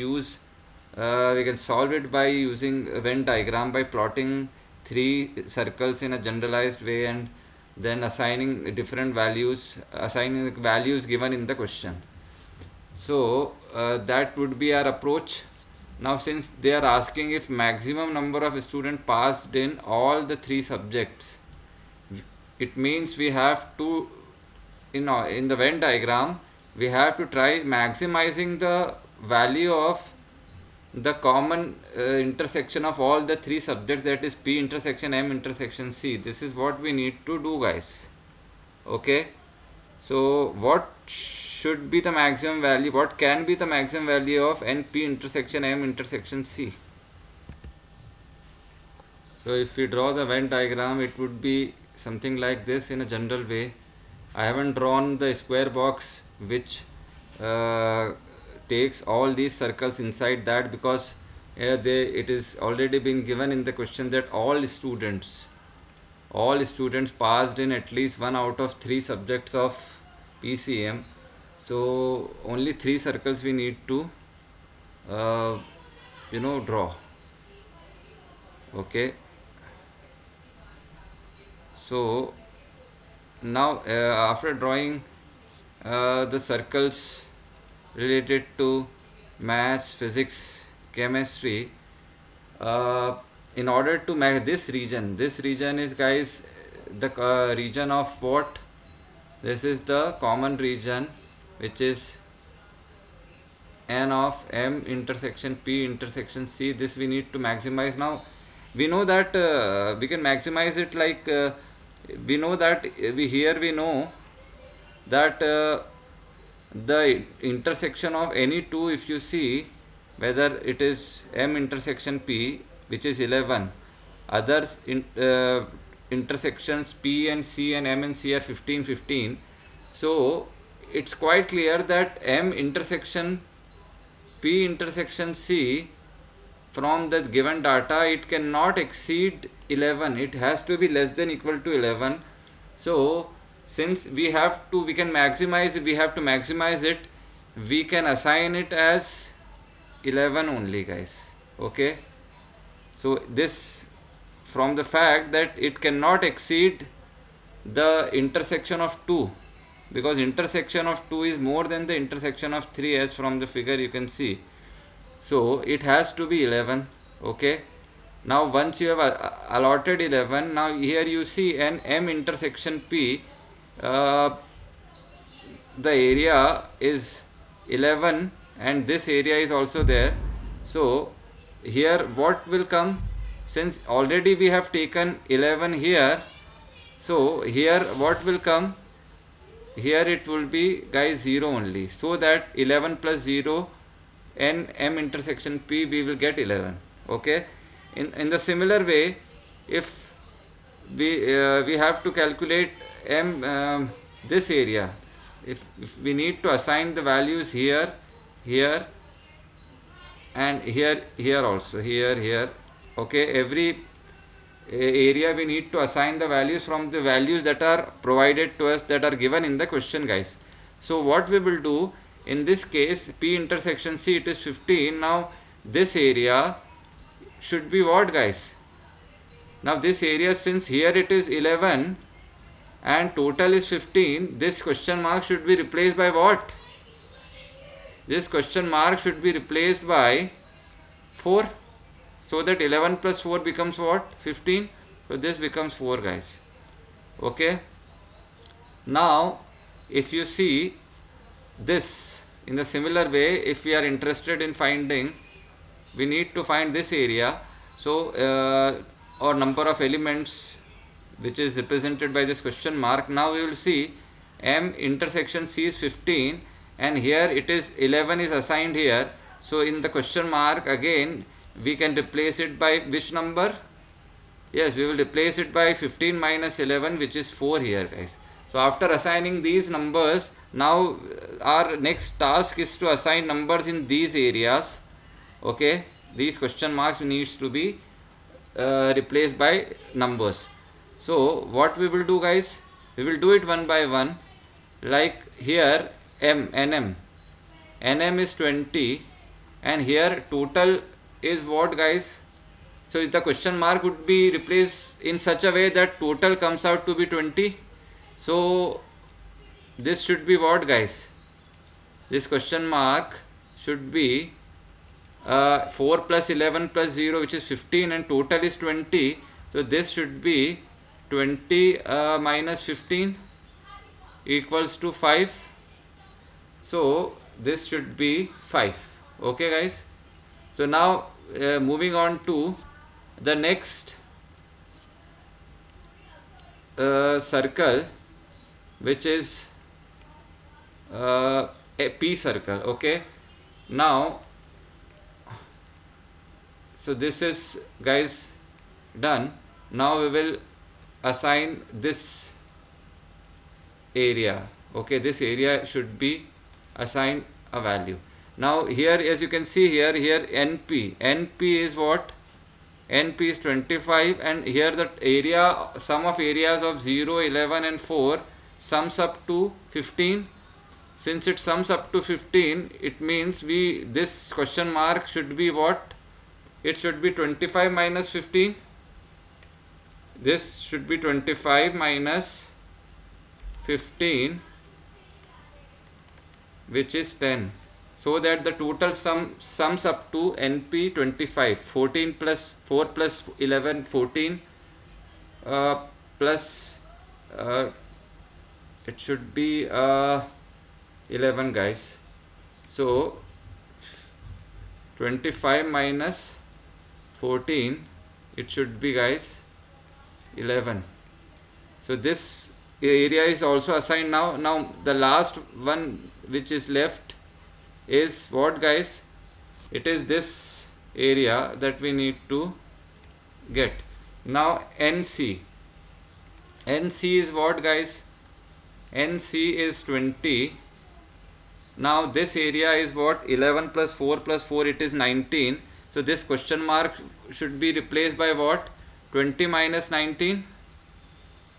S1: solve it by using a Venn diagram, by plotting three circles in a generalized way and then assigning different values, assigning the values given in the question. So that would be our approach. Now since they are asking if maximum number of students passed in all the three subjects, it means we have to, in the Venn diagram, we have to try maximizing the value of the common intersection of all the three subjects, that is P intersection M intersection C. This is what we need to do, guys. Okay, so what should be the maximum value, what can be the maximum value of NP intersection M intersection C? So if we draw the Venn diagram, it would be something like this in a general way. I haven't drawn the square box which uh, takes all these circles inside that, because it is already been given in the question that all students passed in at least one out of three subjects of PCM. So only three circles we need to uh, draw. Okay, so now after drawing the circles related to maths, physics, chemistry, uh, in order to make this region is, guys, the region of what? This is the common region, which is n of M intersection P intersection C. This we need to maximize. Now we know that we can maximize it like we know that we know that the intersection of any two, if you see whether it is M intersection P, which is 11, others intersections P and C and M and C are 15 15. So it's quite clear that M intersection P intersection C, from the given data, it cannot exceed 11, it has to be less than equal to 11. So since we have to maximize it, we can assign it as 11 only, guys. Okay, so this, from the fact that it cannot exceed the intersection of 2, because intersection of 2 is more than the intersection of 3, as from the figure you can see. So it has to be 11. Okay, now once you have allotted 11, now here you see an M intersection P, uh, the area is 11 and this area is also there. So here what will come, since already we have taken 11 here, so here what will come, here it will be, guys, 0 only, so that 11 plus 0 n M intersection P, we will get 11. Okay, in the similar way, if we have to calculate M this area, if we need to assign the values here, here and here also, here. Okay, every area we need to assign the values from the values that are provided to us, that are given in the question, guys. So what we will do in this case, P intersection C, it is 15. Now this area should be what, guys? Now this area, since here it is 11 and total is 15, this question mark should be replaced by what? This question mark should be replaced by 4, so that 11 plus 4 becomes what? 15. So this becomes 4, guys. Okay, now if you see this in the similar way, if we are interested in finding, we need to find this area, so or number of elements which is represented by this question mark. Now we will see M intersection C is 15 and here it is 11 is assigned here. So in the question mark, again we can replace it by which number? Yes, we will replace it by 15 minus 11, which is 4 here, guys. So after assigning these numbers, now our next task is to assign numbers in these areas. Okay, these question marks needs to be replaced by numbers. So what we will do, guys, we will do it one by one. like here nm is 20, and here total is what, guys? So the question mark would be replaced in such a way that total comes out to be 20. So this should be what, guys? This question mark should be 4 plus 11 plus 0, which is 15, and total is 20. So this should be 20 minus 15 equals to 5. So this should be 5. Okay, guys. So now moving on to the next circle, which is a p circle. Okay, now, so this is, guys, done. Now we will assign this area. Okay, this area should be assigned a value. Now here, as you can see here np is what? Np is 25, and here the area, sum of areas of 0, 11 and 4 sums up to 15. Since it sums up to 15, it means this question mark should be what? It should be 25 minus 15. This should be 25 minus 15, which is 10. So that the total sums up to np 25. 14 plus 4 plus 11, 14 plus it should be 11, guys. So 25 minus 14, it should be, guys, 11. So this area is also assigned. Now the last one which is left is what, guys? It is this area that we need to get. Now nc is what, guys? nc is 20. Now this area is what? 11 plus 4 plus 4, it is 19. So this question mark should be replaced by what? 20 minus 19.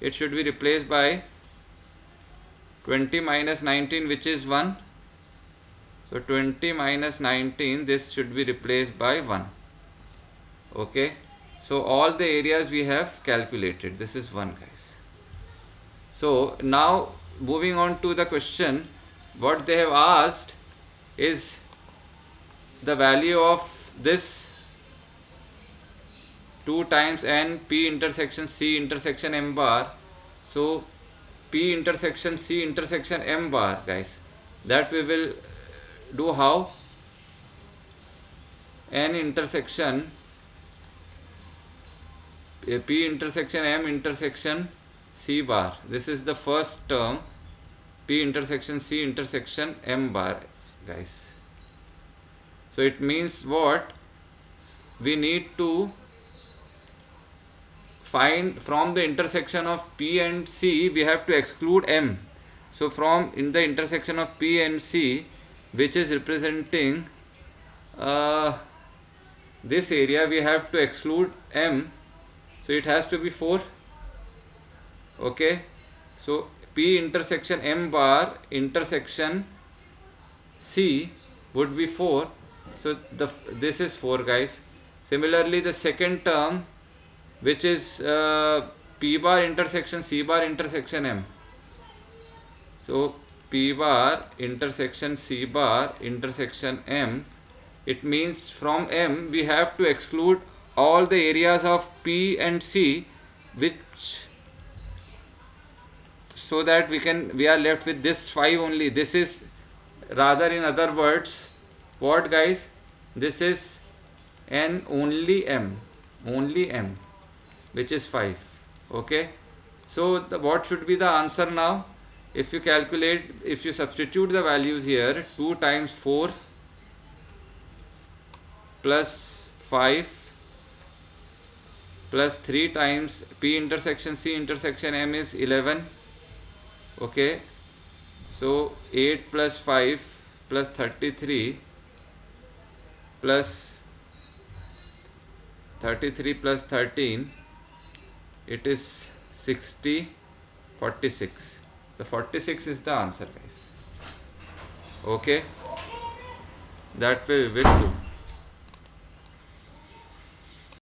S1: It should be replaced by 20 minus 19, which is 1. So 20 minus 19, this should be replaced by 1. Okay, so all the areas we have calculated. This is 1, guys. So now moving on to the question, what they have asked is the value of this 2 times n p intersection c intersection m bar. So p intersection c intersection m bar, guys, that we will do how? N intersection p intersection m intersection c bar. This is the first term, p intersection c intersection m bar, guys. So it means what? We need to find from the intersection of p and c, we have to exclude m. So from in the intersection of p and c, which is representing this area, we have to exclude m. So it has to be 4. Okay, so p intersection m bar intersection c would be 4. So this is 4, guys. Similarly, the second term, which is p bar intersection c bar intersection m. So p bar intersection c bar intersection m, it means from m we have to exclude all the areas of p and c, which, so that we are left with this 5 only. This is, rather in other words, what, guys? This is n only m, which is 5. Okay, so what should be the answer now? If you calculate, if you substitute the values here, 2 times 4 plus 5 plus 3 times p intersection c intersection m is 11. Okay, so 8 plus 5 plus 33 plus 33 plus 13, it is 60, 46. The 46 is the answer, guys. Okay, that will do.